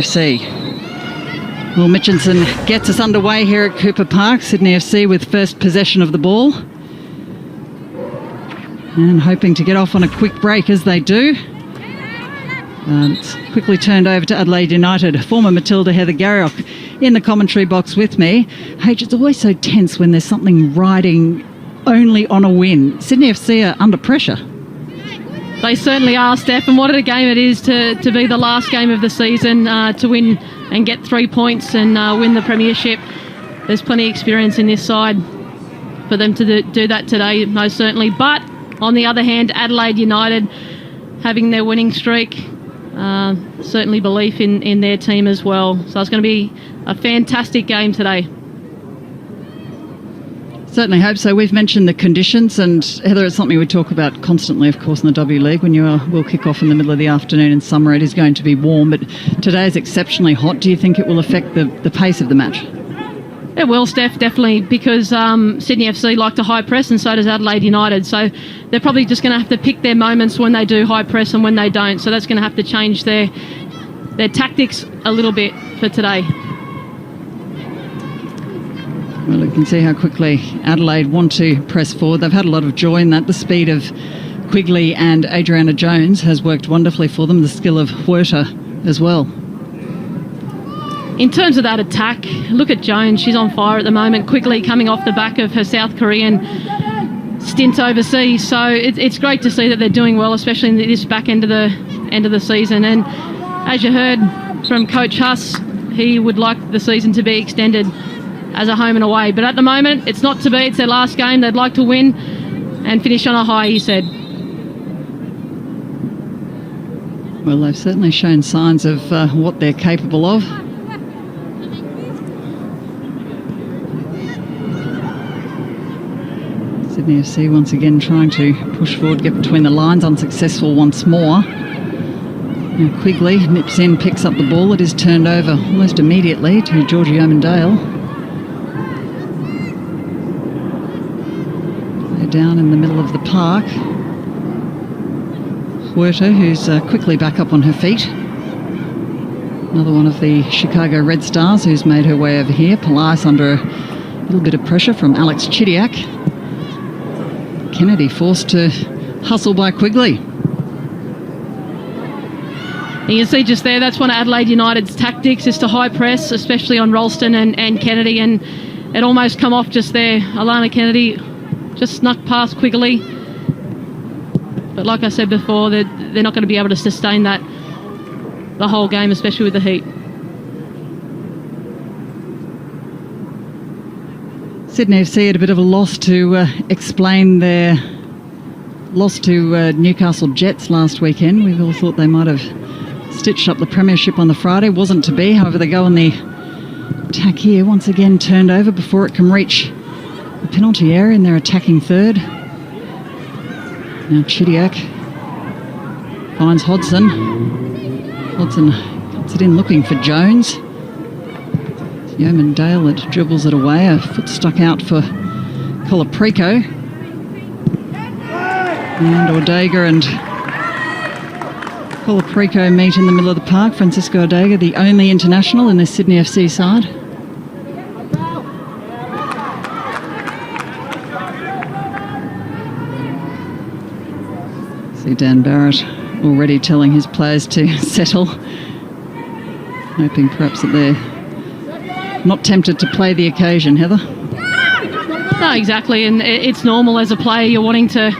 FC. Well, Mitchinson gets us underway here at Cooper Park. Sydney FC with first possession of the ball. And hoping to get off on a quick break as they do. It's quickly turned over to Adelaide United. Former Matilda Heather Garriock in the commentary box with me. H, it's always so tense when there's something riding only on a win. Sydney FC are under pressure. They certainly are, Steph, and what a game it is to be the last game of the season, to win and get 3 points and win the premiership. There's plenty of experience in this side for them to do that today, most certainly. But on the other hand, Adelaide United having their winning streak, certainly belief in their team as well. So it's going to be a fantastic game today. Certainly hope so. We've mentioned the conditions, and Heather, it's something we talk about constantly, of course, in the WLeague. When you will kick off in the middle of the afternoon in summer, it is going to be warm, but today is exceptionally hot. Do you think it will affect the pace of the match? It will, Steph, definitely, because Sydney FC like to high press, and so does Adelaide United. So they're probably just going to have to pick their moments when they do high press and when they don't. So that's going to have to change their tactics a little bit for today. Well, you can see how quickly Adelaide want to press forward. They've had a lot of joy in that. The speed of Quigley and Adriana Jones has worked wonderfully for them. The skill of Huerta as well. In terms of that attack, look at Jones. She's on fire at the moment. Quigley coming off the back of her South Korean stint overseas. So it's great to see that they're doing well, especially in this back end of the season. And as you heard from Coach Huss, he would like the season to be extended as a home and away. But at the moment, it's not to be. It's their last game. They'd like to win and finish on a high, he said. Well, they've certainly shown signs of what they're capable of. Sydney FC once again trying to push forward, get between the lines, unsuccessful once more. Now Quigley nips in, picks up the ball. It is turned over almost immediately to Georgie Omandale. Down in the middle of the park. Huerta, who's quickly back up on her feet. Another one of the Chicago Red Stars who's made her way over here. Polias under a little bit of pressure from Alex Chidiac. Kennedy forced to hustle by Quigley. You can see just there, that's one of Adelaide United's tactics, is to high press, especially on Ralston and Kennedy, and it almost come off just there. Alana Kennedy just snuck past Quigley. But like I said before, they're not going to be able to sustain that the whole game, especially with the heat. Sydney FC had a bit of a loss to explain their loss to Newcastle Jets last weekend. We all thought they might have stitched up the premiership on the Friday. Wasn't to be. However, they go on the attack here. Once again turned over before it can reach the penalty area in their attacking third. Now Chidiac finds Hodson. Hodson cuts it in looking for Jones. Yeoman Dale that dribbles it away. A foot stuck out for Colaprico. And Ortega and Colaprico meet in the middle of the park. Francisco Ortega, the only international in the Sydney FC side. See Dan Barrett already telling his players to settle, hoping perhaps that they're not tempted to play the occasion, Heather. No, exactly, and it's normal as a player. You're wanting to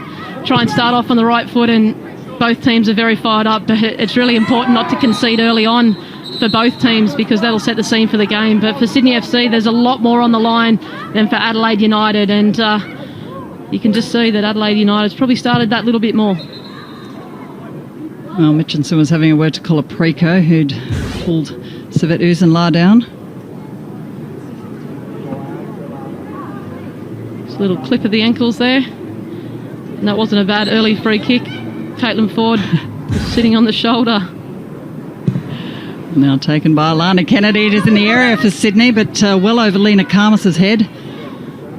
try and start off on the right foot, and both teams are very fired up, but it's really important not to concede early on for both teams because that'll set the scene for the game. But for Sydney FC, there's a lot more on the line than for Adelaide United, and you can just see that Adelaide United's probably started that little bit more. Well, Mitchinson was having a word to Colaprico, who'd pulled Savet Uzenla down. Just a little clip of the ankles there. And that wasn't a bad early free kick. Caitlin Ford sitting on the shoulder. Now taken by Alana Kennedy. It is in the area for Sydney, but well over Lena Karmas's head.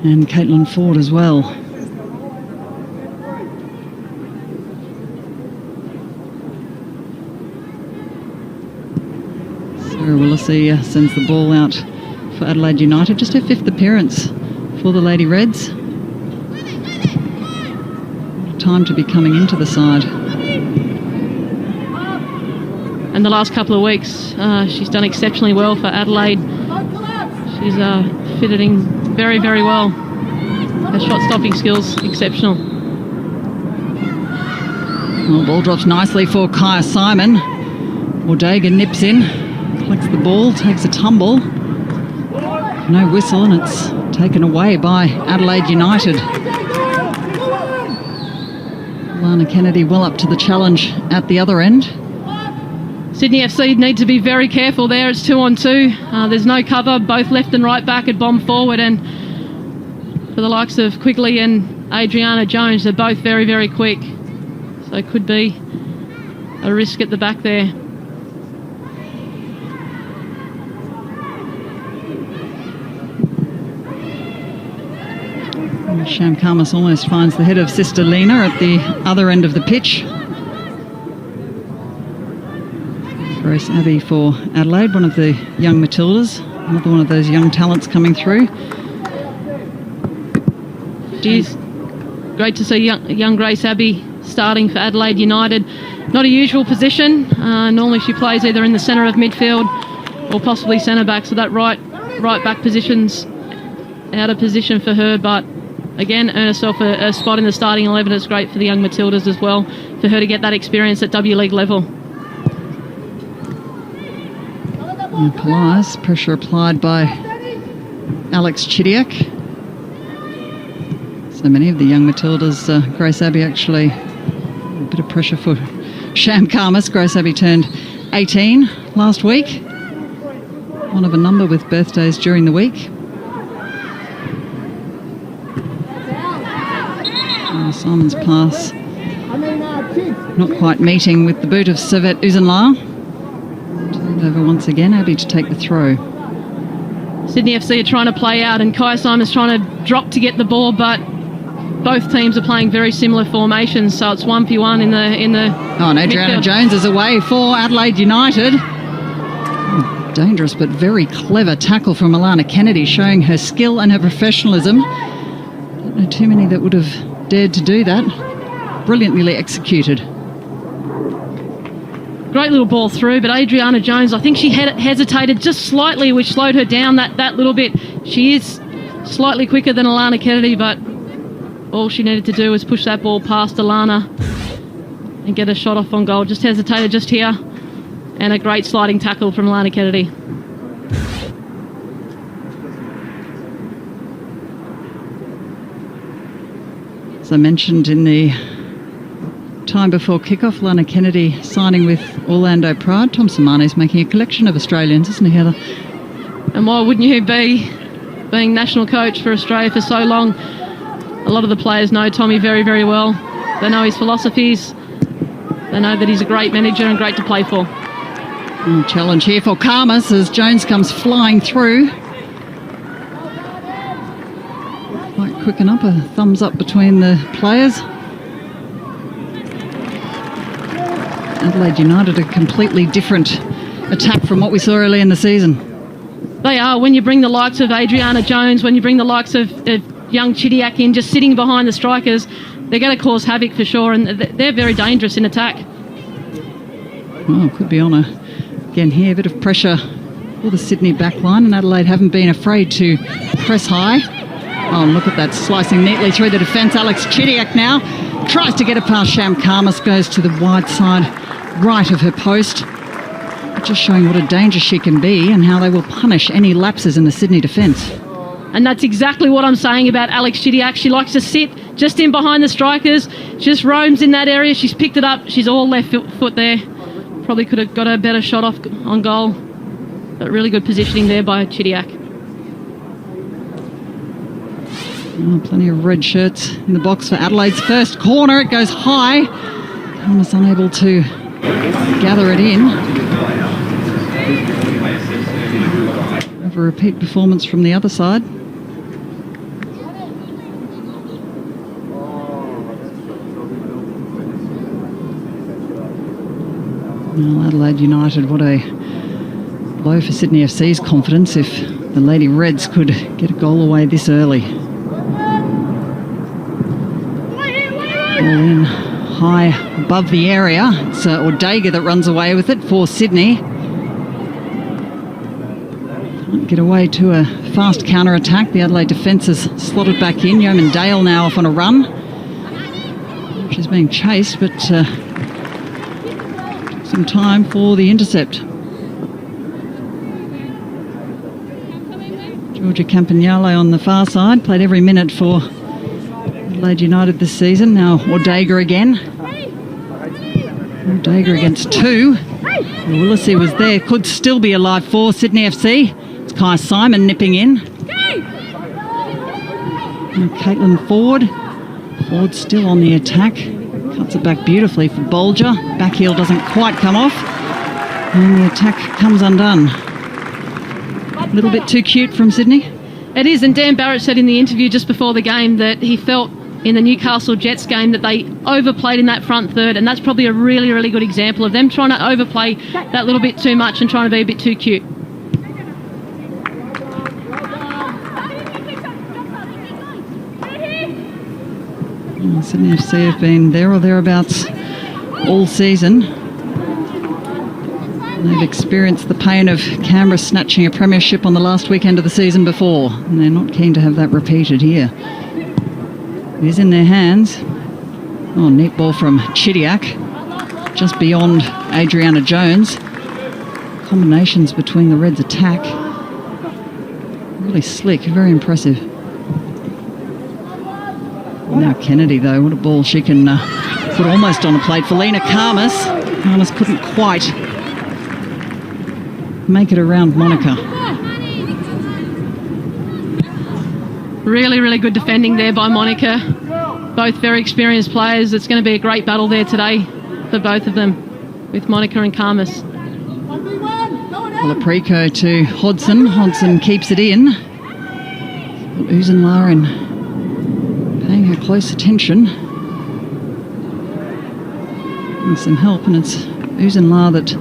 And Caitlin Ford as well. Sarah Willisey sends the ball out for Adelaide United. Just her 5th appearance for the Lady Reds. Time to be coming into the side. And the last couple of weeks, she's done exceptionally well for Adelaide. She's fitted in very, very well. Her shot-stopping skills, exceptional. Well, ball drops nicely for Kaya Simon. Ortega nips in, collects the ball, takes a tumble. No whistle, and it's taken away by Adelaide United. Lana Kennedy well up to the challenge at the other end. Sydney FC need to be very careful there. It's 2-on-2. There's no cover. Both left and right back had bombed forward, and for the likes of Quigley and Adriana Jones, they're both very, very quick. So it could be a risk at the back there. Sham Karmas almost finds the head of Sister Lena at the other end of the pitch. Grace Abbey for Adelaide, one of the young Matildas, another one of those young talents coming through. Geez, great to see young Grace Abbey starting for Adelaide United. Not a usual position. Normally she plays either in the centre of midfield or possibly centre back, so that right back position's out of position for her, but again, earn herself a spot in the starting 11. It's great for the young Matildas as well, for her to get that experience at WLeague level. Polias, pressure applied by Alex Chidiak. So many of the young Matildas, Grace Abbey actually, a bit of pressure for Sham Karmas. Grace Abbey turned 18 last week. One of a number with birthdays during the week. Simon's pass not quite meeting with the boot of Servette Uzenla. Turned over once again, Abbey to take the throw. Sydney FC are trying to play out, and Kai Simon's trying to drop to get the ball, but both teams are playing very similar formations, so it's 1v1 in the Oh, and Adriana midfield. Jones is away for Adelaide United. Dangerous but very clever tackle from Alana Kennedy, showing her skill and her professionalism. Don't know too many that would have dared to do that. Brilliantly executed. Great little ball through, but Adriana Jones, I think she hesitated just slightly, which slowed her down that little bit. She is slightly quicker than Alana Kennedy, but all she needed to do was push that ball past Alana and get a shot off on goal. Just hesitated just here, and a great sliding tackle from Alana Kennedy. As I mentioned in the time before kickoff, Lana Kennedy signing with Orlando Pride. Tom Samane's making a collection of Australians, isn't he, Heather? And why wouldn't you be, being national coach for Australia for so long? A lot of the players know Tommy very, very well. They know his philosophies. They know that he's a great manager and great to play for. Challenge here for Karmas as Jones comes flying through. Quite quick enough, a thumbs up between the players. Adelaide United, a completely different attack from what we saw early in the season. They are. When you bring the likes of Adriana Jones, when you bring the likes of young Chidiak in, just sitting behind the strikers, they're going to cause havoc for sure, and they're very dangerous in attack. Oh, could be on again here, a bit of pressure for the Sydney backline, and Adelaide haven't been afraid to press high. Oh, and look at that, slicing neatly through the defence. Alex Chidiak now tries to get it past Sham Karmas, goes to the wide side right of her post. Just showing what a danger she can be and how they will punish any lapses in the Sydney defence. And that's exactly what I'm saying about Alex Chidiak. She likes to sit just in behind the strikers, just roams in that area. She's picked it up. She's all left foot there. Probably could have got a better shot off on goal, but really good positioning there by Chidiak. Oh, plenty of red shirts in the box for Adelaide's first corner. It goes high. Karmas unable to gather it in. Have a repeat performance from the other side. Well, Adelaide United, what a blow for Sydney FC's confidence if the Lady Reds could get a goal away this early. Ball in high above the area. It's Ortega that runs away with it for Sydney. Can't get away to a fast counter-attack. The Adelaide defence has slotted back in. Yeoman Dale now off on a run. She's being chased, but took some time for the intercept. Georgia Campagnale on the far side, played every minute for Adelaide United this season. Now Ortega again. Ortega against two. Willisey was there, could still be alive for Sydney FC. It's Kai Simon nipping in. And Caitlin Ford. Ford still on the attack. Cuts it back beautifully for Bolger. Back heel doesn't quite come off. And the attack comes undone. A little bit too cute from Sydney. It is, and Dan Barrett said in the interview just before the game that he felt in the Newcastle Jets game that they overplayed in that front third, and that's probably a really, really good example of them trying to overplay that little bit too much and trying to be a bit too cute. Sydney FC have been there or thereabouts all season. They've experienced the pain of Canberra snatching a premiership on the last weekend of the season before, and they're not keen to have that repeated here. It is in their hands. Oh, neat ball from Chidiac, just beyond Adriana Jones. Combinations between the Reds' attack. Really slick, very impressive. Now Kennedy, though, what a ball she can put almost on a plate for Lena Karmas. Karmas couldn't quite make it around Monica. Really, really good defending there by Monica. Both very experienced players. It's going to be a great battle there today for both of them, with Monica and Karmas. Colaprico to Hodson. Hodson keeps it in. Uzenlarin paying her close attention. Getting some help, and it's Uzenlar that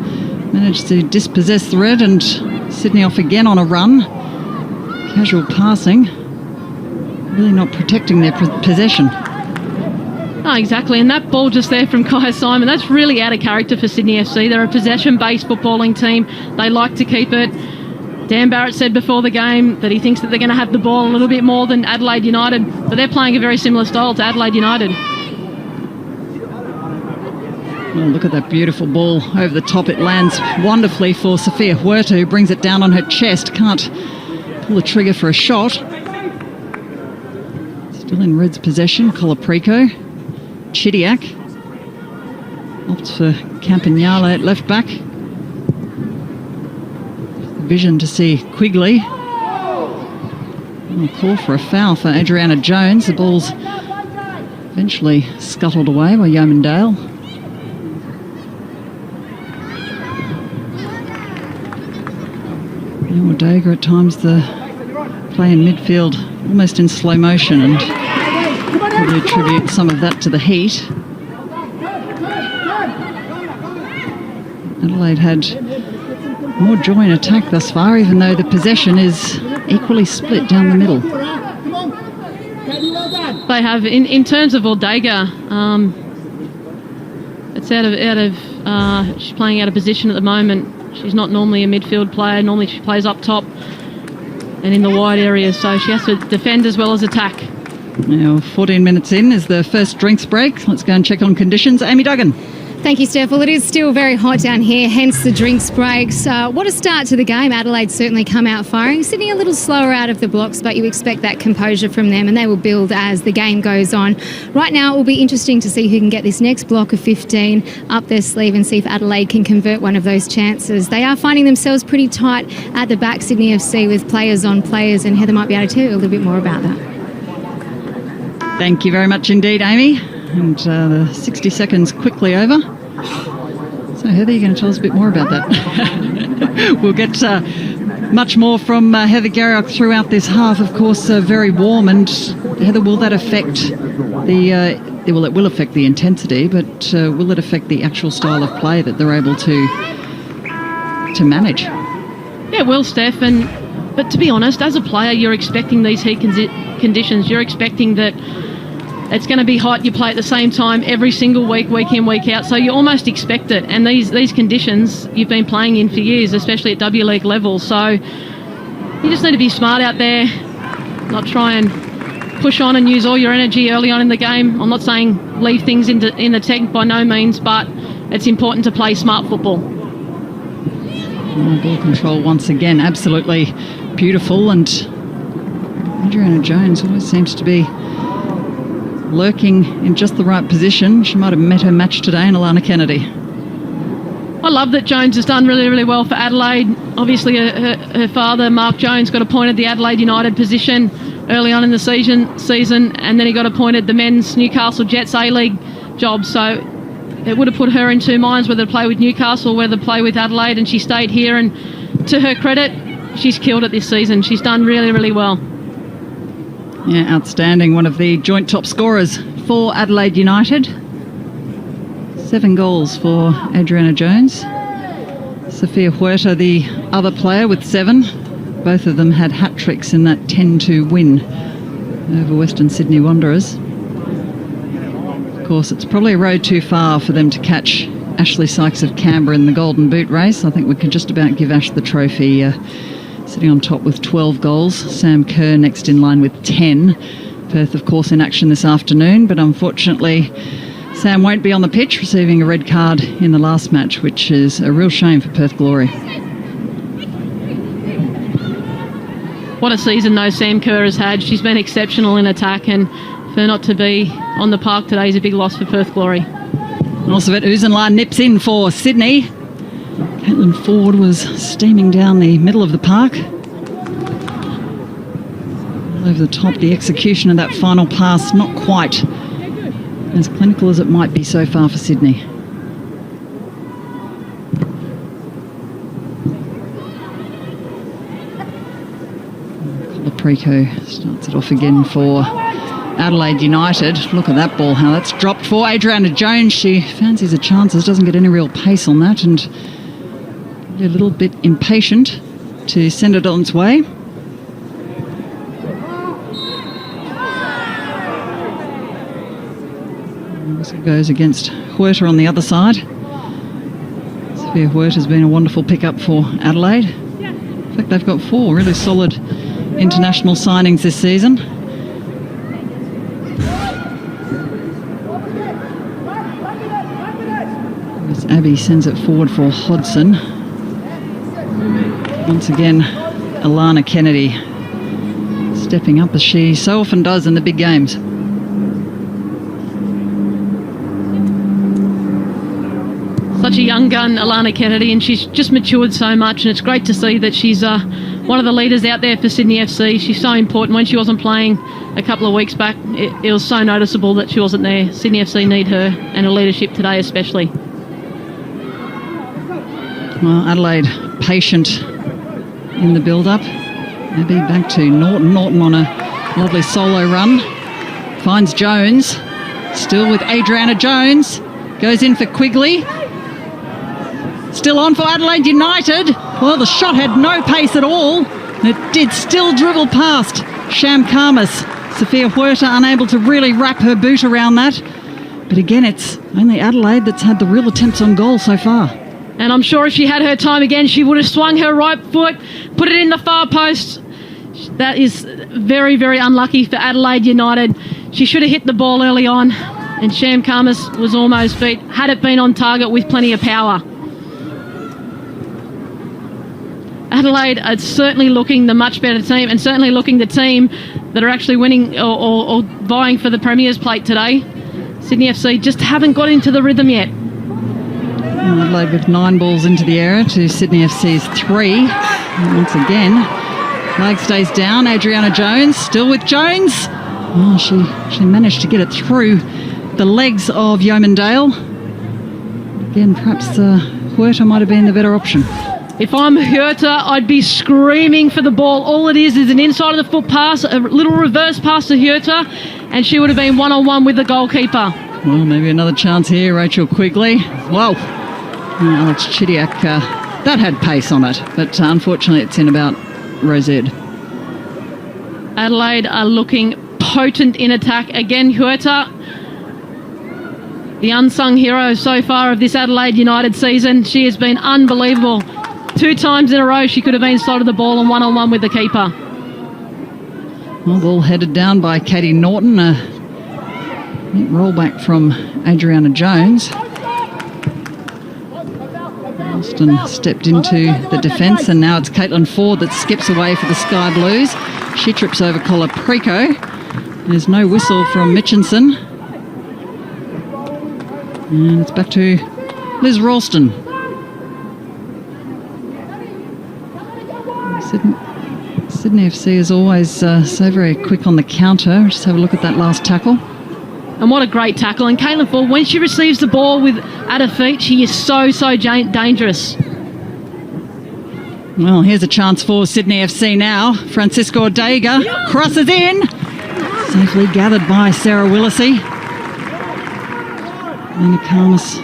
managed to dispossess the Red, and Sydney off again on a run. Casual passing. Really not protecting their possession. Oh, exactly, and that ball just there from Kai Simon, that's really out of character for Sydney FC. They're a possession-based footballing team. They like to keep it. Dan Barrett said before the game that he thinks that they're going to have the ball a little bit more than Adelaide United, but they're playing a very similar style to Adelaide United. Oh, look at that beautiful ball over the top. It lands wonderfully for Sophia Huerta, who brings it down on her chest. Can't pull the trigger for a shot. Still in Reds' possession. Colaprico. Chidiac. Opts for Campagnale at left back. Vision to see Quigley. Oh, call for a foul for Adriana Jones. The ball's eventually scuttled away by Yeoman Dale. Ortega at times the play in midfield almost in slow motion, and probably attribute some of that to the heat. Adelaide had more joy in attack thus far, even though the possession is equally split down the middle. They have, in terms of Ortega, it's out of she's playing out of position at the moment. She's not normally a midfield player. Normally she plays up top and in the wide areas, so she has to defend as well as attack. Now 14 minutes in is the first drinks break. Let's go and check on conditions. Amy Duggan. Thank you, Steph. Well, it is still very hot down here, hence the drinks breaks. What a start to the game. Adelaide certainly come out firing. Sydney a little slower out of the blocks, but you expect that composure from them, and they will build as the game goes on. Right now, it will be interesting to see who can get this next block of 15 up their sleeve and see if Adelaide can convert one of those chances. They are finding themselves pretty tight at the back, Sydney FC, with players on players, and Heather might be able to tell you a little bit more about that. Thank you very much indeed, Amy. And the 60 seconds quickly over. So, Heather, you're going to tell us a bit more about that. We'll get much more from Heather Garriock throughout this half. Of course, very warm. And, Heather, will that affect the... well, it will affect the intensity, but will it affect the actual style of play that they're able to manage? Yeah, well, Steph, but to be honest, as a player, you're expecting these heat conditions. You're expecting that it's going to be hot. You play at the same time every single week, week in, week out. So you almost expect it. And these conditions you've been playing in for years, especially at WLeague level. So you just need to be smart out there, not try and push on and use all your energy early on in the game. I'm not saying leave things in the tank by no means, but it's important to play smart football. Ball control once again, absolutely beautiful, and Adriana Jones always seems to be lurking in just the right position. She might have met her match today in Alana Kennedy. I love that Jones has done really, really well for Adelaide. Obviously, her father, Mark Jones, got appointed the Adelaide United position early on in the season, and then he got appointed the men's Newcastle Jets A-League job. So it would have put her in two minds whether to play with Newcastle or whether to play with Adelaide, and she stayed here. And to her credit, she's killed it this season. She's done really, really well. Yeah, outstanding. One of the joint top scorers for Adelaide United. 7 goals for Adriana Jones. Sophia Huerta, the other player, with 7. Both of them had hat-tricks in that 10-2 win over Western Sydney Wanderers. Of course, it's probably a road too far for them to catch Ashley Sykes of Canberra in the Golden Boot race. I think we could just about give Ash the trophy, sitting on top with 12 goals. Sam Kerr next in line with 10. Perth, of course, in action this afternoon, but unfortunately Sam won't be on the pitch, receiving a red card in the last match, which is a real shame for Perth Glory. What a season, though, Sam Kerr has had. She's been exceptional in attack, and for her not to be on the park today is a big loss for Perth Glory. Elizabeth Uzenlaar nips in for Sydney. Caitlin Ford was steaming down the middle of the park. All over the top, the execution of that final pass, not quite as clinical as it might be so far for Sydney. Colaprico starts it off again for Adelaide United. Look at that ball, how that's dropped for Adriana Jones. She fancies her chances, doesn't get any real pace on that, and a little bit impatient to send it on its way. This goes against Huerta on the other side. Sophia Huerta has been a wonderful pickup for Adelaide. In fact, they've got 4 really solid international signings this season. As Abby sends it forward for Hodson. Once again, Alana Kennedy stepping up as she so often does in the big games. Such a young gun, Alana Kennedy, and she's just matured so much, and it's great to see that she's one of the leaders out there for Sydney FC. She's so important. When she wasn't playing a couple of weeks back, it was so noticeable that she wasn't there. Sydney FC need her and her leadership today especially. Well, Adelaide patient in the build-up. Maybe back to Norton. Norton on a lovely solo run. Finds Jones. Still with Adriana Jones. Goes in for Quigley. Still on for Adelaide United. Well, the shot had no pace at all. It did still dribble past Sham Khamis. Sophia Huerta unable to really wrap her boot around that. But again, it's only Adelaide that's had the real attempts on goal so far. And I'm sure if she had her time again, she would have swung her right foot, put it in the far post. That is very, very unlucky for Adelaide United. She should have hit the ball early on, and Sham Khamis was almost beat, had it been on target with plenty of power. Adelaide are certainly looking the much better team, and certainly looking the team that are actually winning or vying for the Premier's plate today. Sydney FC just haven't got into the rhythm yet. Adelaide with 9 balls into the area to Sydney FC's 3. And once again, flag stays down. Adriana Jones still with Jones. Oh, she managed to get it through the legs of Yeomandale. Again, perhaps Huerta might have been the better option. If I'm Huerta, I'd be screaming for the ball. All it is an inside of the foot pass, a little reverse pass to Huerta, and she would have been one-on-one with the goalkeeper. Well, maybe another chance here, Rachel Quigley. Whoa. Alex Chidiak that had pace on it, but unfortunately it's in about Rosed. Adelaide are looking potent in attack. Again, Huerta, the unsung hero so far of this Adelaide United season. She has been unbelievable. 2 times in a row she could have been slotted the ball and one-on-one with the keeper. Well, ball headed down by Katie Norton. Roll back from Adriana Jones. Austin stepped into the defence, and now it's Caitlin Ford that skips away for the Sky Blues. She trips over Colaprico. There's no whistle from Mitchinson. And it's back to Liz Ralston. Sydney FC is always so very quick on the counter. Just have a look at that last tackle. And what a great tackle. And Caitlin Ford, when she receives the ball at her feet, she is so dangerous. Well, here's a chance for Sydney FC now. Francisco Ortega crosses in. Safely gathered by Sarah Willisey. Lena Karmas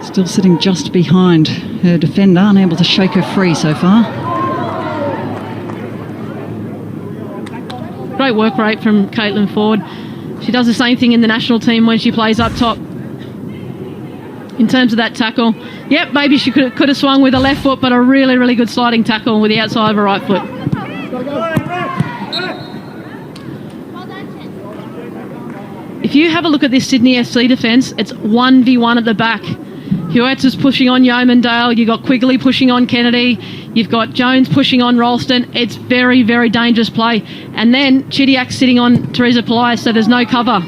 still sitting just behind her defender, unable to shake her free so far. Great work rate from Caitlin Ford. She does the same thing in the national team when she plays up top. In terms of that tackle, yep, maybe she could have swung with her left foot, but a really, really good sliding tackle with the outside of her right foot. If you have a look at this Sydney FC defence, it's 1v1 at the back. Huerta's pushing on Yeomandale. You've got Quigley pushing on Kennedy. You've got Jones pushing on Ralston. It's very, very dangerous play. And then Chidiac sitting on Teresa Pelias, so there's no cover.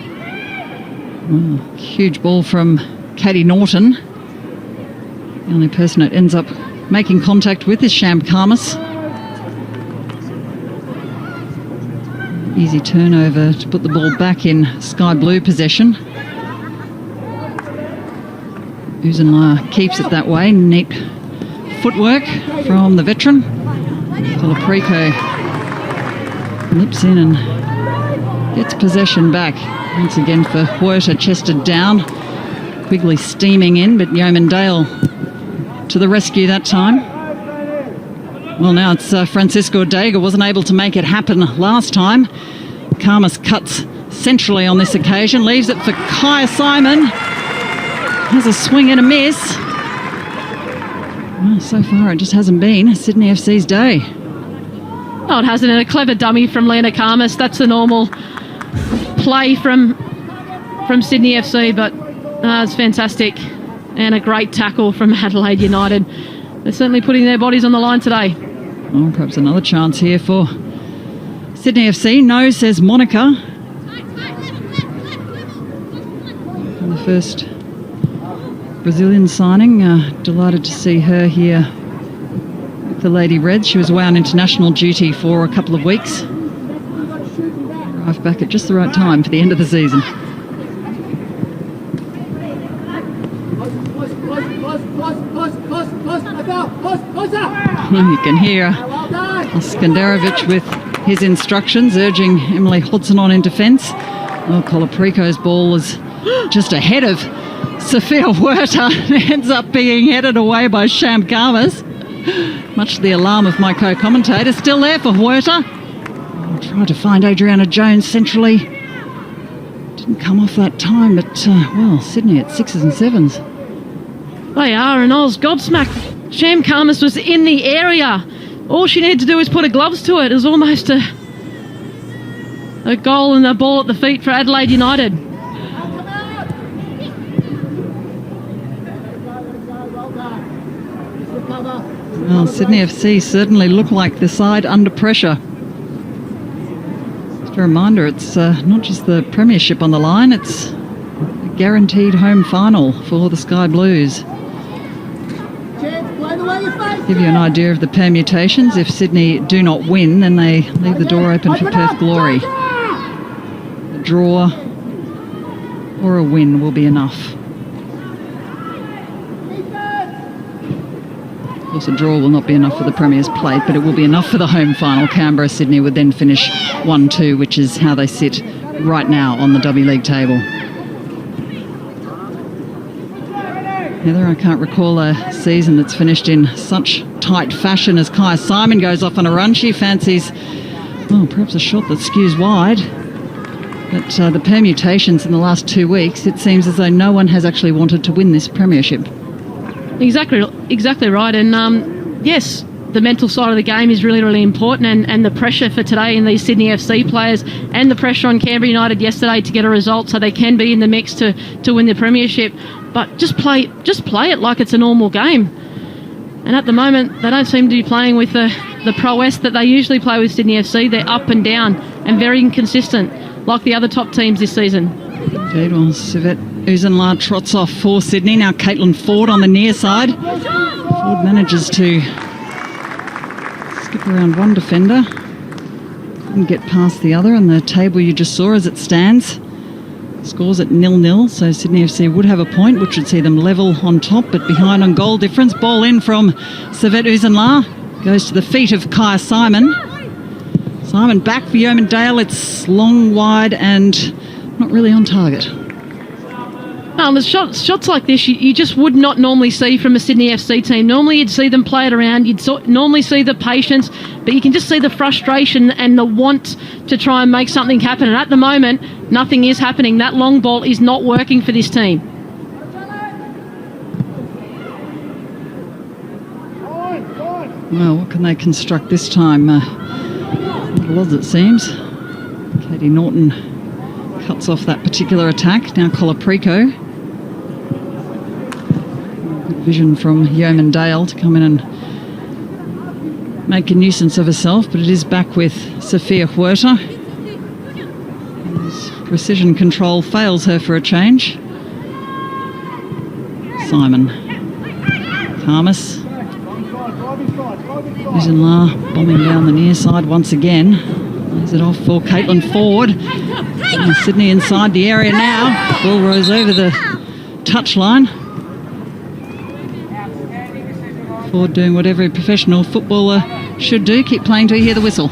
Huge ball from Katie Norton. The only person that ends up making contact with is Sham Karmas. Easy turnover to put the ball back in Sky Blue possession. Uzenla keeps it that way. Neat footwork from the veteran. Colaprico nips in and gets possession back. Once again for Huerta, chested down. Quigley steaming in, but Yeomandale to the rescue that time. Well, now it's Francisco Ortega. Wasn't able to make it happen last time. Karmas cuts centrally on this occasion. Leaves it for Kaya Simon. Has a swing and a miss. Well, so far it just hasn't been Sydney FC's day. Oh, it hasn't. And a clever dummy from Lena Karmas. That's the normal play from Sydney FC, but it's fantastic. And a great tackle from Adelaide United. They're certainly putting their bodies on the line today. Oh, perhaps another chance here for Sydney FC. No, says Monica. And the first Brazilian signing. Delighted to see her here with the Lady Reds. She was away on international duty for a couple of weeks. Arrived back at just the right time for the end of the season. You can hear Skandarovic with his instructions, urging Emily Hodson on in defence. Oh, Colaprico's ball was just ahead of Sophia Huerta. Ends up being headed away by Sham Karmas. Much to the alarm of my co-commentator. Still there for Huerta. Tried to find Adriana Jones centrally. Didn't come off that time, but, well, Sydney at 6s and 7s. They are, and I was gobsmacked. Sham Karmas was in the area. All she needed to do was put her gloves to it. It was almost a goal and a ball at the feet for Adelaide United. Well, Sydney FC certainly look like the side under pressure. Just a reminder, it's not just the premiership on the line, it's a guaranteed home final for the Sky Blues. Give you an idea of the permutations. If Sydney do not win, then they leave the door open for Perth Glory. A draw or a win will be enough. Of course, a draw will not be enough for the Premier's Plate, but it will be enough for the home final. Canberra-Sydney would then finish 1-2, which is how they sit right now on the WLeague table. Heather, I can't recall a season that's finished in such tight fashion as Kaya Simon goes off on a run. She fancies, well, perhaps a shot that skews wide. But the permutations in the last 2 weeks, it seems as though no one has actually wanted to win this premiership. Exactly right. And yes, the mental side of the game is really, really important, and the pressure for today in these Sydney FC players, and the pressure on Canberra United yesterday to get a result so they can be in the mix to win the premiership. But just play it like it's a normal game. And at the moment, they don't seem to be playing with the prowess that they usually play with Sydney FC. They're up and down and very inconsistent, like the other top teams this season. Indeed, well, Sivet Uzenla trots off for Sydney. Now Caitlin Ford on the near side. Ford manages to skip around one defender. Couldn't get past the other, and the table you just saw as it stands. Scores at 0-0, so Sydney FC would have a point, which would see them level on top, but behind on goal difference. Ball in from Sivet Uzenla. Goes to the feet of Kaya Simon. Simon back for Yeoman Dale. It's long, wide, and not really on target. There's shots like this you just would not normally see from a Sydney FC team. Normally you'd see them play it around, you'd normally see the patience, but you can just see the frustration and the want to try and make something happen. And at the moment, nothing is happening. That long ball is not working for this team. Well, what can they construct this time? Not a lot, it seems. Katie Norton cuts off that particular attack. Now Colaprico. Good vision from Yeoman Dale to come in and make a nuisance of herself, but it is back with Sophia Huerta. Precision control fails her for a change. Simon. Karmas. Uzenla bombing down the near side once again. Lays it off for Caitlin Ford. And Sydney inside the area now. Ball rose over the touchline. Ford doing what every professional footballer should do, keep playing till you hear the whistle.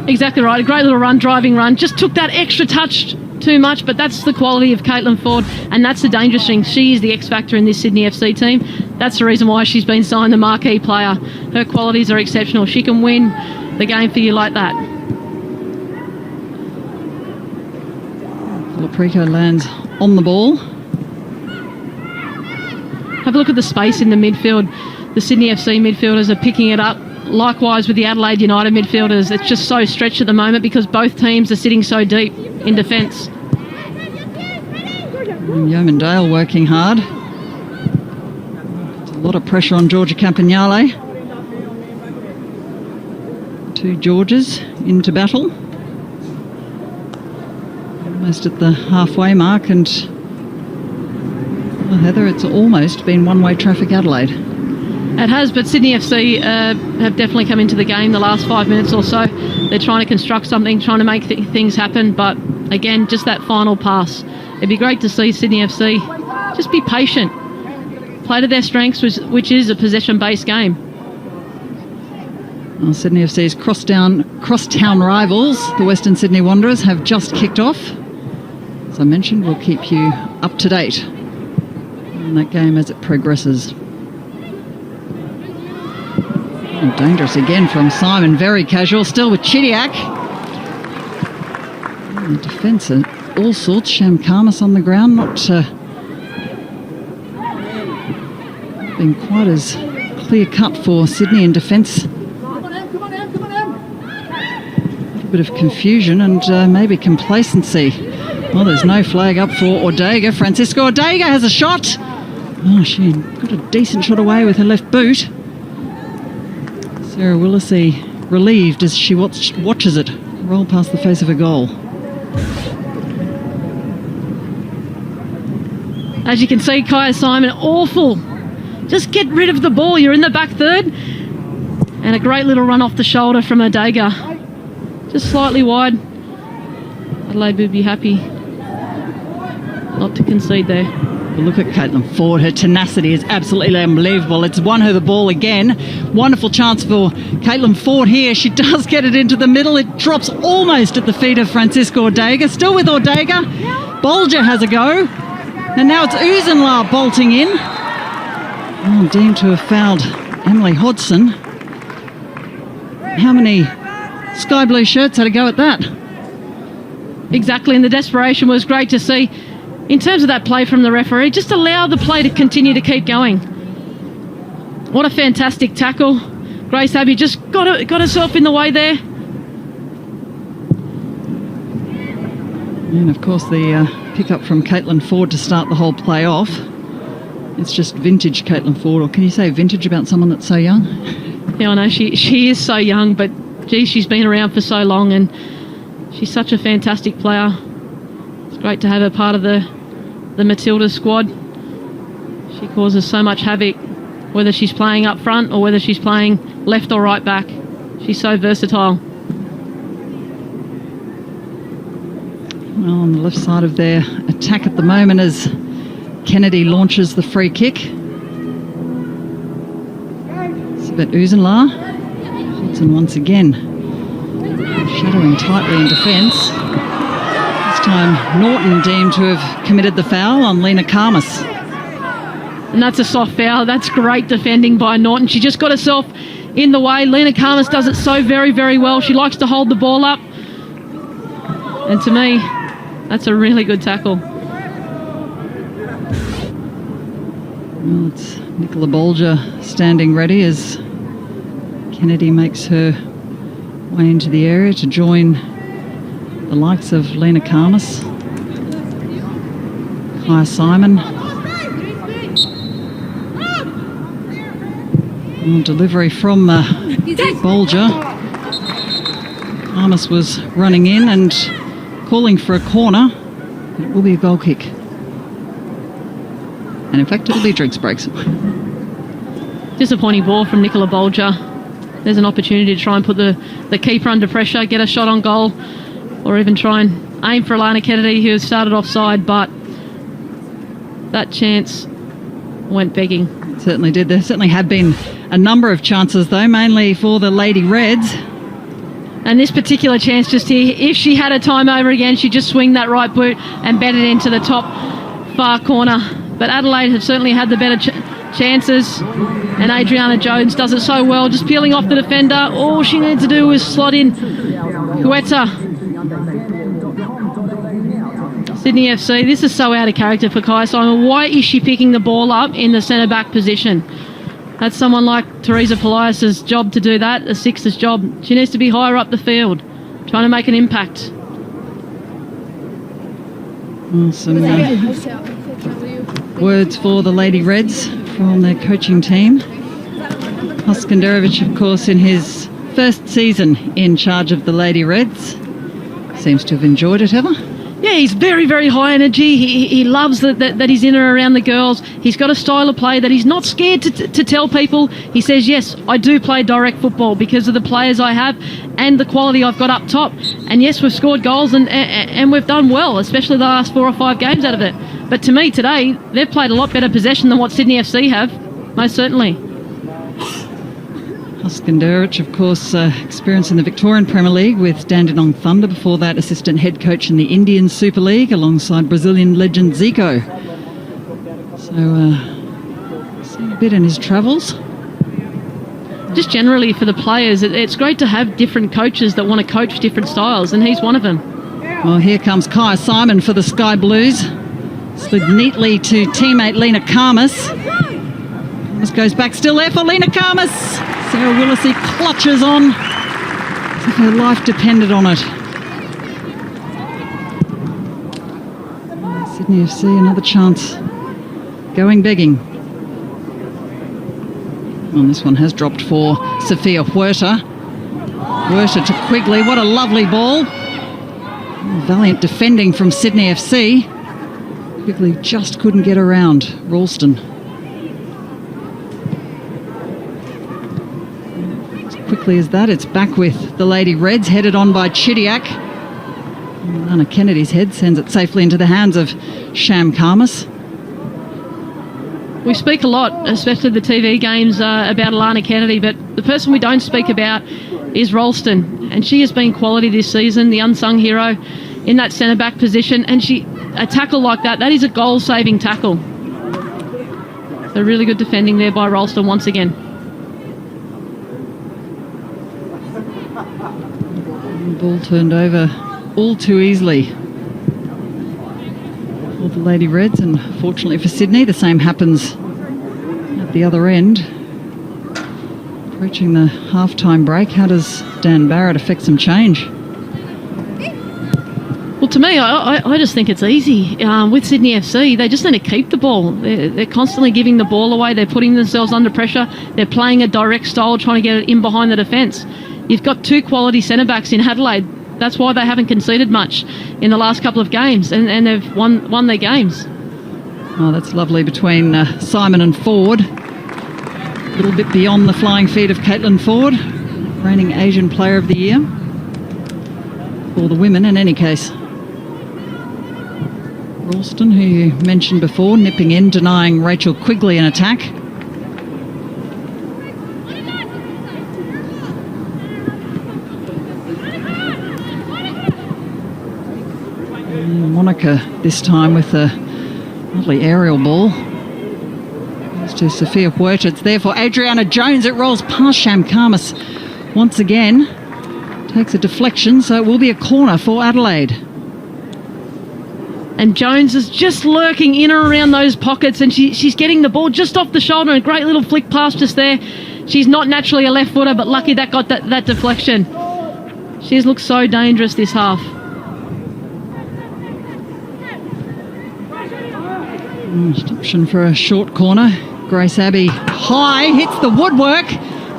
Exactly right. A great little run, driving run. Just took that extra touch too much, but that's the quality of Caitlin Ford, and that's the dangerous thing. She is the X factor in this Sydney FC team. That's the reason why she's been signed the marquee player. Her qualities are exceptional. She can win the game for you like that. Colaprico lands on the ball. Have a look at the space in the midfield. The Sydney FC midfielders are picking it up. Likewise with the Adelaide United midfielders. It's just so stretched at the moment because both teams are sitting so deep in defence. Yeoman Dale working hard. It's a lot of pressure on Georgia Campagnale. Two Georges into battle. Almost at the halfway mark, and well, Heather, it's almost been one-way traffic Adelaide. It has, but Sydney FC have definitely come into the game the last 5 minutes or so. They're trying to construct something, trying to make things happen, but again, just that final pass. It'd be great to see Sydney FC just be patient, play to their strengths, which is a possession-based game. Well, Sydney FC's crosstown rivals, the Western Sydney Wanderers, have just kicked off. As I mentioned, we'll keep you up to date on that game as it progresses. Dangerous again from Simon, very casual, still with Chidiac. The defence are all sorts. Sham Karmas on the ground, not been quite as clear cut for Sydney in defence. A little bit of confusion and maybe complacency. Well, there's no flag up for Ortega. Francisco Ortega has a shot. Oh, she got a decent shot away with her left boot. Sarah Willisey relieved as she watches it roll past the face of a goal. As you can see, Kaya Simon, awful. Just get rid of the ball. You're in the back third. And a great little run off the shoulder from Ortega. Just slightly wide. Adelaide would be happy not to concede there. Look at Caitlin Ford. Her tenacity is absolutely unbelievable. It's won her the ball again. Wonderful chance for Caitlin Ford here. She does get it into the middle. It drops almost at the feet of Francisco Ortega. Still with Ortega. Bolger has a go. And now it's Uzenla bolting in. Oh, deemed to have fouled Emily Hodson. How many sky blue shirts had a go at that? Exactly, and the desperation was great to see. In terms of that play from the referee, just allow the play to continue to keep going. What a fantastic tackle. Grace Abbey just got herself in the way there. And of course the pick-up from Caitlin Ford to start the whole play off. It's just vintage Caitlin Ford, or can you say vintage about someone that's so young? Yeah, I know, she is so young, but gee, she's been around for so long and she's such a fantastic player. It's great to have her part of the Matilda squad. She causes so much havoc, whether she's playing up front or whether she's playing left or right back. She's so versatile. Well, on the left side of their attack at the moment as Kennedy launches the free kick. Sibet Uzenla. Hodson once again shadowing tightly in defence. This time Norton deemed to have committed the foul on Lena Karmas. And that's a soft foul. That's great defending by Norton. She just got herself in the way. Lena Karmas does it so very, very well. She likes to hold the ball up. And to me, that's a really good tackle. Well, it's Nicola Bolger standing ready as Kennedy makes her way into the area to join the likes of Lena Karmas, Kaya Simon. Delivery from Bolger. Karmas was running in and calling for a corner. It will be a goal kick. And in fact, it'll be drinks breaks. Disappointing ball from Nicola Bolger. There's an opportunity to try and put the keeper under pressure, get a shot on goal, or even try and aim for Alana Kennedy, who started offside, but that chance went begging. It certainly did. There certainly have been a number of chances, though, mainly for the Lady Reds. And this particular chance just here, if she had a time over again, she'd just swing that right boot and bet it into the top far corner. But Adelaide have certainly had the better chances. And Adriana Jones does it so well, just peeling off the defender. All she needed to do was slot in Hueta. Sydney FC, this is so out of character for Kaya Simon. Why is she picking the ball up in the centre-back position? That's someone like Teresa Polias' job to do that, a sixer's job. She needs to be higher up the field, trying to make an impact. Well, some words for the Lady Reds from their coaching team. Huskanderovic, of course, in his first season in charge of the Lady Reds. Seems to have enjoyed it, Heather. Yeah, he's very, very high energy. He loves that he's in and around the girls. He's got a style of play that he's not scared to tell people. He says, yes, I do play direct football because of the players I have and the quality I've got up top. And yes, we've scored goals and we've done well, especially the last 4 or 5 games out of it. But to me today, they've played a lot better possession than what Sydney FC have, most certainly. Huskanderovic, of course, experience in the Victorian Premier League with Dandenong Thunder. Before that, assistant head coach in the Indian Super League alongside Brazilian legend Zico. So, seen a bit in his travels. Just generally for the players, it's great to have different coaches that want to coach different styles, and he's one of them. Well, here comes Kaya Simon for the Sky Blues. Slid neatly to teammate Lena Karmas. This goes back, still there for Lena Karmas. Sarah Willisey clutches on as if her life depended on it. Sydney FC, another chance going begging. And this one has dropped for Sophia Huerta. Huerta to Quigley, what a lovely ball. Valiant defending from Sydney FC. Quigley just couldn't get around Ralston. Quickly as that, it's back with the Lady Reds, headed on by Chidiac. Anna Kennedy's head sends it safely into the hands of Sham Karmas. We speak a lot, especially the TV games, about Alana Kennedy, but the person we don't speak about is Ralston, and she has been quality this season, the unsung hero in that centre-back position, and a tackle like that is a goal-saving tackle. So really good defending there by Ralston once again. The ball turned over all too easily for the Lady Reds, and fortunately for Sydney, the same happens at the other end. Approaching the half-time break, how does Dan Barrett affect some change? Well, to me, I just think it's easy. With Sydney FC, they just need to keep the ball. They're constantly giving the ball away. They're putting themselves under pressure. They're playing a direct style, trying to get it in behind the defence. You've got two quality centre-backs in Adelaide. That's why they haven't conceded much in the last couple of games, and they've won their games. Oh, that's lovely between Simon and Ford. A little bit beyond the flying feet of Caitlin Ford, reigning Asian Player of the Year. For the women, in any case. Ralston, who you mentioned before, nipping in, denying Rachel Quigley an attack. And Monica this time with a lovely aerial ball. Goes to Sophia Huerta. It's there for Adriana Jones. It rolls past Shamkamas once again. Takes a deflection, so it will be a corner for Adelaide. And Jones is just lurking in and around those pockets, and she's getting the ball just off the shoulder. A great little flick pass just there. She's not naturally a left footer, but lucky that got that deflection. She's looked so dangerous this half. Option for a short corner. Grace Abbey high, hits the woodwork.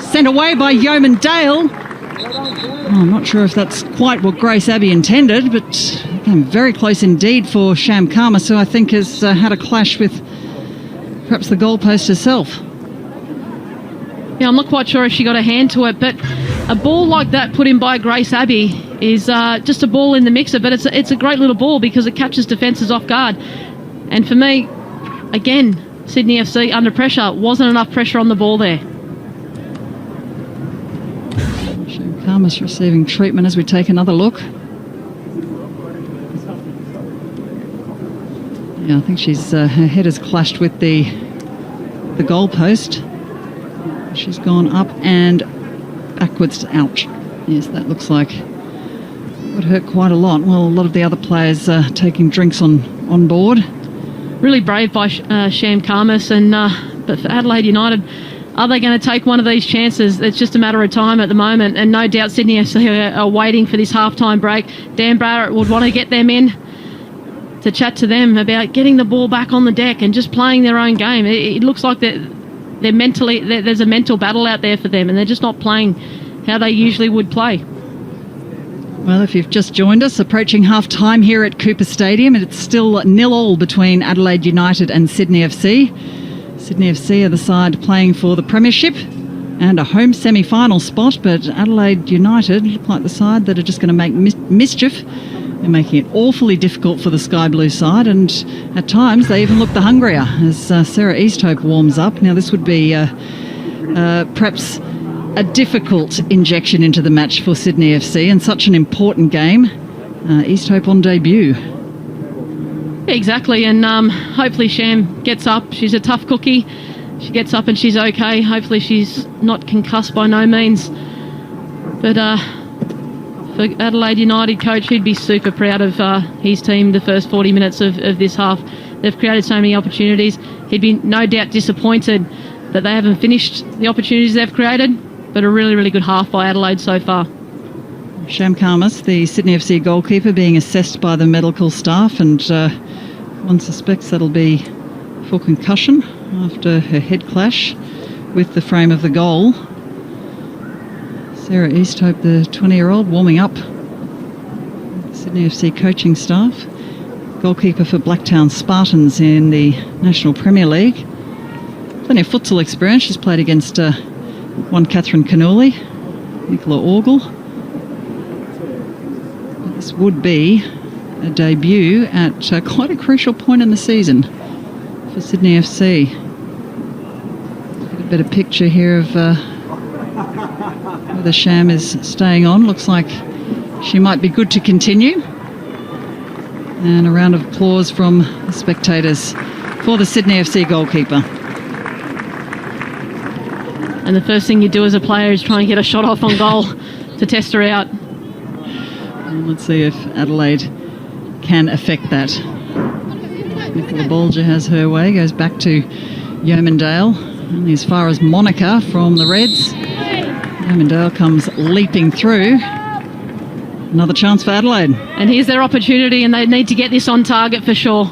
Sent away by Yeoman Dale. I'm not sure if that's quite what Grace Abbey intended, but came very close indeed for Shamkamas, who I think has had a clash with perhaps the goalpost herself. Yeah, I'm not quite sure if she got a hand to it, but a ball like that put in by Grace Abbey is just a ball in the mixer, but it's a great little ball because it catches defences off guard. And for me, again, Sydney FC under pressure. Wasn't enough pressure on the ball there. Shamkamas receiving treatment as we take another look. Yeah, I think she's her head has clashed with the goalpost. She's gone up and backwards. Ouch. Yes, that looks like it would hurt quite a lot. Well, a lot of the other players taking drinks on board. Really brave by Shamkamas, and but for Adelaide United, are they going to take one of these chances? It's just a matter of time at the moment, and no doubt Sydney FC are waiting for this half-time break. Dan Barrett would want to get them in to chat to them about getting the ball back on the deck and just playing their own game. It looks like they're mentally there's a mental battle out there for them, and they're just not playing how they usually would play. Well, if you've just joined us, approaching half-time here at Cooper Stadium, and it's still 0-0 between Adelaide United and Sydney FC. Sydney FC are the side playing for the premiership and a home semi-final spot, but Adelaide United look like the side that are just going to make mischief. They're making it awfully difficult for the sky blue side, and at times they even look the hungrier as Sarah Easthope warms up. Now, this would be perhaps a difficult injection into the match for Sydney FC, and such an important game. Easthope on debut. Exactly, and hopefully Sham gets up. She's a tough cookie. She gets up and she's okay. Hopefully she's not concussed by no means. But for Adelaide United coach, he'd be super proud of his team the first 40 minutes of this half. They've created so many opportunities. He'd be no doubt disappointed that they haven't finished the opportunities they've created, but a really, really good half by Adelaide so far. Shamkamas, the Sydney FC goalkeeper, being assessed by the medical staff, and one suspects that'll be for concussion after her head clash with the frame of the goal. Sarah Easthope, the 20-year-old, warming up. Sydney FC coaching staff. Goalkeeper for Blacktown Spartans in the National Premier League. Plenty of futsal experience. She's played against one Catherine Canuli, Nicola Orgel. This would be a debut at quite a crucial point in the season for Sydney FC. Get a better picture here of whether Sham is staying on. Looks like she might be good to continue. And a round of applause from the spectators for the Sydney FC goalkeeper. And the first thing you do as a player is try and get a shot off on goal to test her out. Well, let's see if Adelaide can affect that. Nicola Bolger has her way, goes back to Yeomandale, only as far as Monica from the Reds. Yeomandale comes leaping through. Another chance for Adelaide. And here's their opportunity, and they need to get this on target for sure.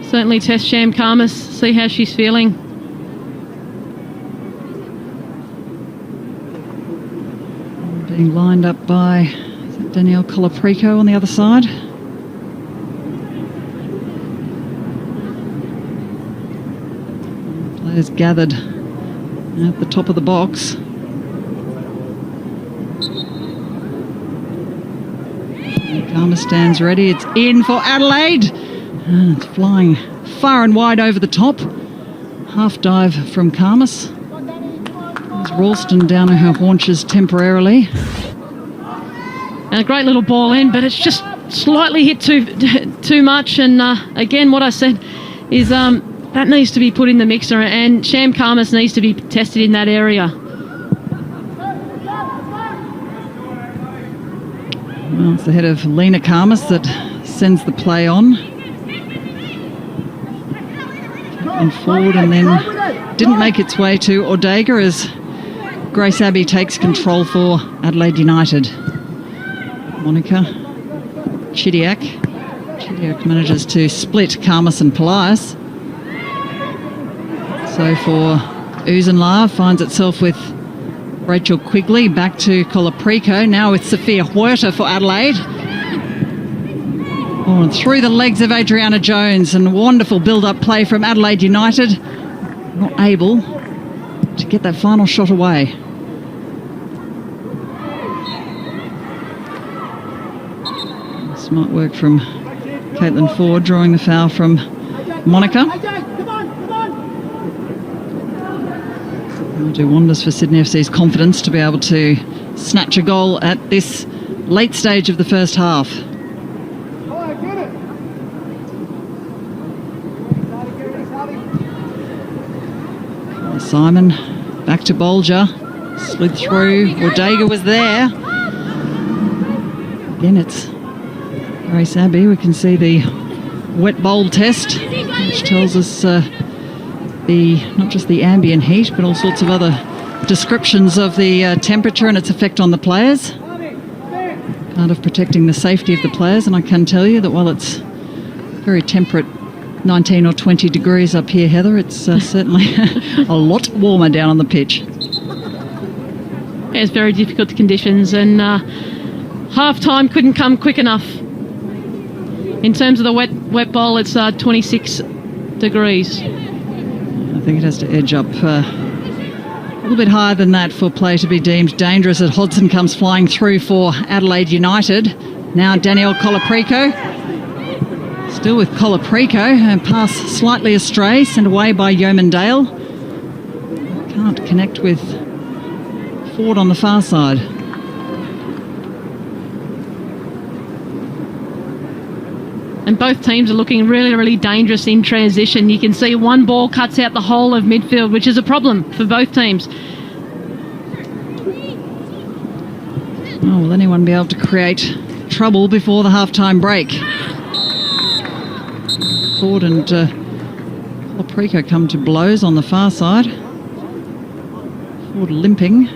Certainly test Sham Karmas, see how she's feeling. Being lined up by Danielle Colaprico on the other side. Players gathered at the top of the box. Karma stands ready. It's in for Adelaide. It's flying far and wide over the top. Half dive from Karmas. There's Ralston down on her haunches temporarily. And a great little ball in, but it's just slightly hit too much. And again, what I said is that needs to be put in the mixer, and Sham Karmas needs to be tested in that area. Well, it's the head of Lena Karmas that sends the play on forward, and then didn't make its way to Ortega as Grace Abbey takes control for Adelaide United. Monica Chidiac manages to split Karmas and Polias. So for Uzenla, finds itself with Rachel Quigley, back to Colaprico, now with Sophia Huerta for Adelaide. Oh, and through the legs of Adriana Jones, and wonderful build-up play from Adelaide United. Not able to get that final shot away. Smart work from Caitlin Ford, drawing the foul from Monica. It'll do wonders for Sydney FC's confidence to be able to snatch a goal at this late stage of the first half. Simon back to Bolger, slid through. Ortega was there. Again, it's Grace Abbey. We can see the wet bowl test, which tells us not just the ambient heat, but all sorts of other descriptions of the temperature and its effect on the players. Part of protecting the safety of the players, and I can tell you that while it's very temperate, 19 or 20 degrees up here, Heather, it's certainly a lot warmer down on the pitch. It's very difficult conditions, and half-time couldn't come quick enough. In terms of the wet bowl, it's 26 degrees. I think it has to edge up a little bit higher than that for play to be deemed dangerous, as Hodson comes flying through for Adelaide United. Now Danielle Colaprico. Still with Colaprico, and pass slightly astray, sent away by Yeomandale. Can't connect with Ford on the far side. And both teams are looking really, really dangerous in transition. You can see one ball cuts out the whole of midfield, which is a problem for both teams. Oh, will anyone be able to create trouble before the half-time break? Ford and Colaprico come to blows on the far side. Ford limping.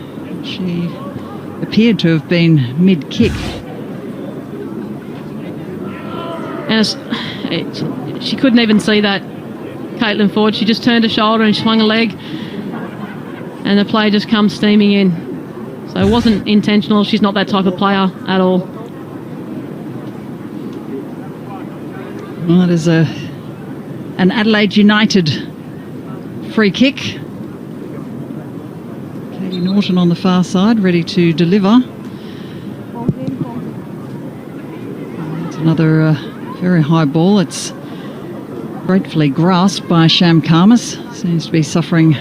She appeared to have been mid-kick. And she couldn't even see that, Caitlin Ford. She just turned her shoulder and swung a leg, and the play just comes steaming in. So it wasn't intentional. She's not that type of player at all. Well, it is an Adelaide United free kick. Katie Norton on the far side, ready to deliver. It's another very high ball. It's gratefully grasped by Sham Karmas. Seems to be suffering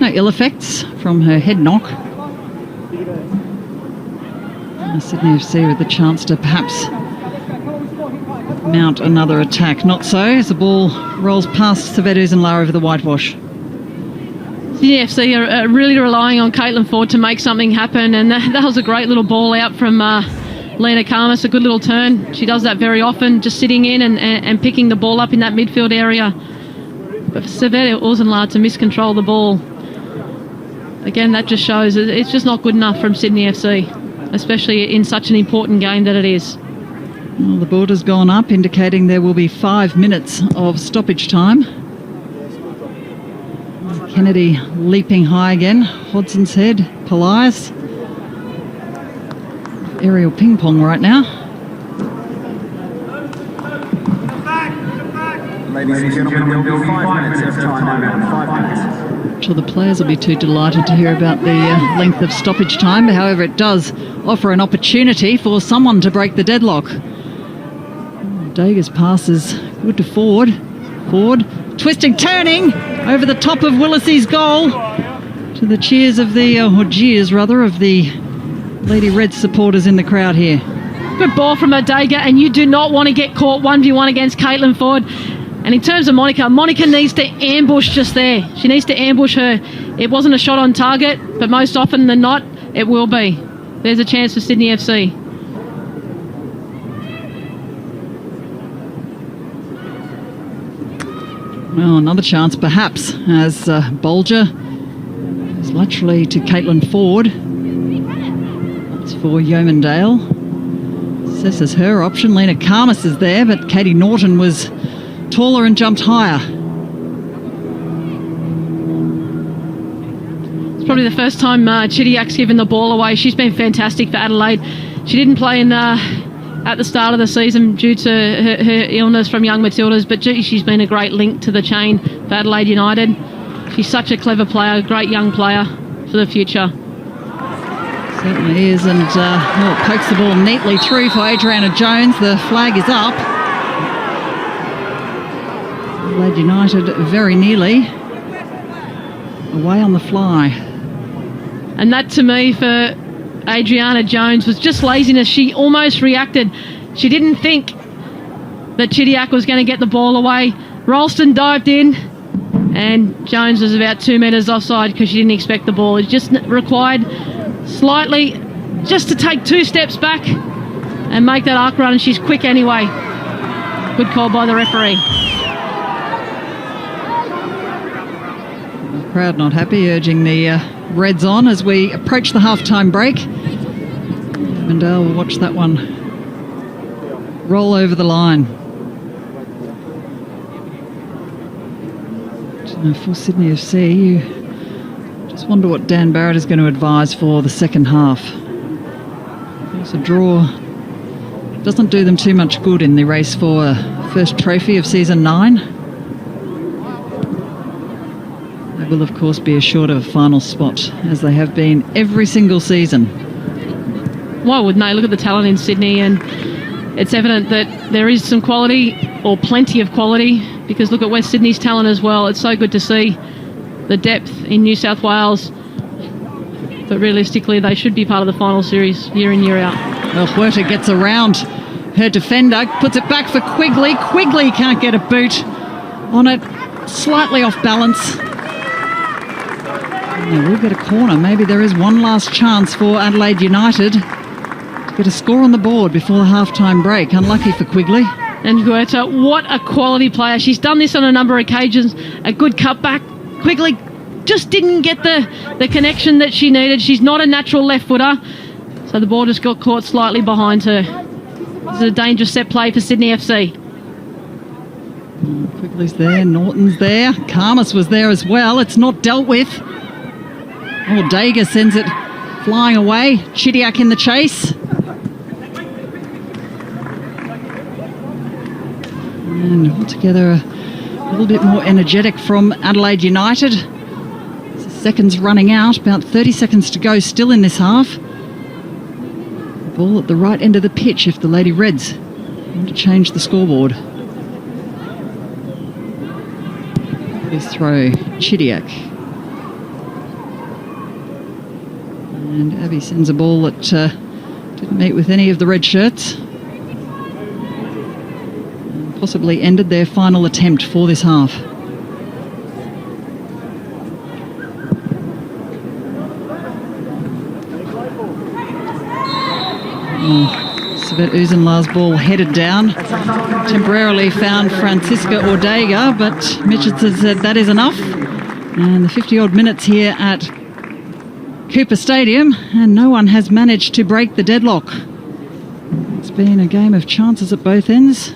no ill effects from her head knock. Sydney FC with the chance to perhaps mount another attack. Not so, as the ball rolls past Savedu Uzenla over the whitewash. Sydney FC are really relying on Caitlin Ford to make something happen, and that was a great little ball out from Lena Karmas, a good little turn. She does that very often, just sitting in and picking the ball up in that midfield area. But for Savetta Orzenlard to miscontrol the ball, again, that just shows it's just not good enough from Sydney FC, especially in such an important game that it is. Well, the board has gone up, indicating there will be 5 minutes of stoppage time. Kennedy leaping high again. Hodson's head. Polias. Aerial ping pong right now. Ladies and gentlemen, there will be 5 minutes of time out. 5 minutes. I'm sure the players will be too delighted to hear about the length of stoppage time. However, it does offer an opportunity for someone to break the deadlock. Degas passes good to Ford. Ford twisting, turning over the top of Willisey's goal to the cheers of the, or jeers rather, of the Lady Red supporters in the crowd here. Good ball from Adega, and you do not want to get caught 1v1 against Caitlin Ford. And in terms of Monica needs to ambush just there. She needs to ambush her. It wasn't a shot on target, but most often than not, it will be. There's a chance for Sydney FC. Well, another chance perhaps as Bolger is laterally to Caitlin Ford. That's for Yeomandale. This is her option. Lena Karmas is there, but Katie Norton was taller and jumped higher. It's probably the first time Chidiak's given the ball away. She's been fantastic for Adelaide. She didn't play in at the start of the season due to her illness from Young Matildas, but she's been a great link to the chain for Adelaide United. She's such a clever player, great young player for the future. Certainly is, and pokes the ball neatly through for Adriana Jones. The flag is up. Adelaide United very nearly away on the fly. And that, to me, for Adriana Jones was just laziness. She almost reacted. She didn't think that Chidiak was going to get the ball away. Ralston dived in, and Jones was about 2 metres offside because she didn't expect the ball. It just required slightly just to take 2 steps back and make that arc run, and she's quick anyway. Good call by the referee. The crowd not happy, urging the Reds on as we approach the half-time break. Mandel will watch that one roll over the line. For Sydney FC, you just wonder what Dan Barrett is going to advise for the second half. It's a draw. Doesn't do them too much good in the race for first trophy of season 9. They will, of course, be assured of a final spot, as they have been every single season. Why wouldn't they? Look at the talent in Sydney, and it's evident that there is some quality, or plenty of quality, because look at West Sydney's talent as well. It's so good to see the depth in New South Wales, but realistically they should be part of the final series year in, year out. Well, Huerta gets around her defender, puts it back for Quigley. Quigley can't get a boot on it, slightly off balance. Yeah, we'll get a corner. Maybe there is one last chance for Adelaide United to get a score on the board before the half-time break. Unlucky for Quigley. And Huerta, what a quality player. She's done this on a number of occasions. A good cutback. Quigley just didn't get the connection that she needed. She's not a natural left footer, so the ball just got caught slightly behind her. This is a dangerous set play for Sydney FC. Quigley's there, Norton's there, Karmas was there as well. It's not dealt with. Oh, Dega sends it flying away. Chidiak in the chase. And altogether a little bit more energetic from Adelaide United. Seconds running out, about 30 seconds to go still in this half. The ball at the right end of the pitch if the Lady Reds want to change the scoreboard. This throw, Chidiak. And Abby sends a ball that didn't meet with any of the red shirts. And possibly ended their final attempt for this half. Savet Uzenla's ball headed down. Temporarily found Francisca Ortega, but Mitchelson said that is enough. And the 50-odd minutes here at Cooper Stadium, and no one has managed to break the deadlock. It's been a game of chances at both ends.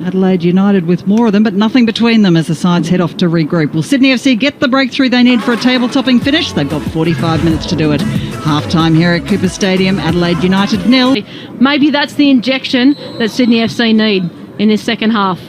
Adelaide United with more of them, but nothing between them as the sides head off to regroup. Will Sydney FC get the breakthrough they need for a table-topping finish? They've got 45 minutes to do it. Half-time here at Cooper Stadium, Adelaide United 0. Maybe that's the injection that Sydney FC need in this second half.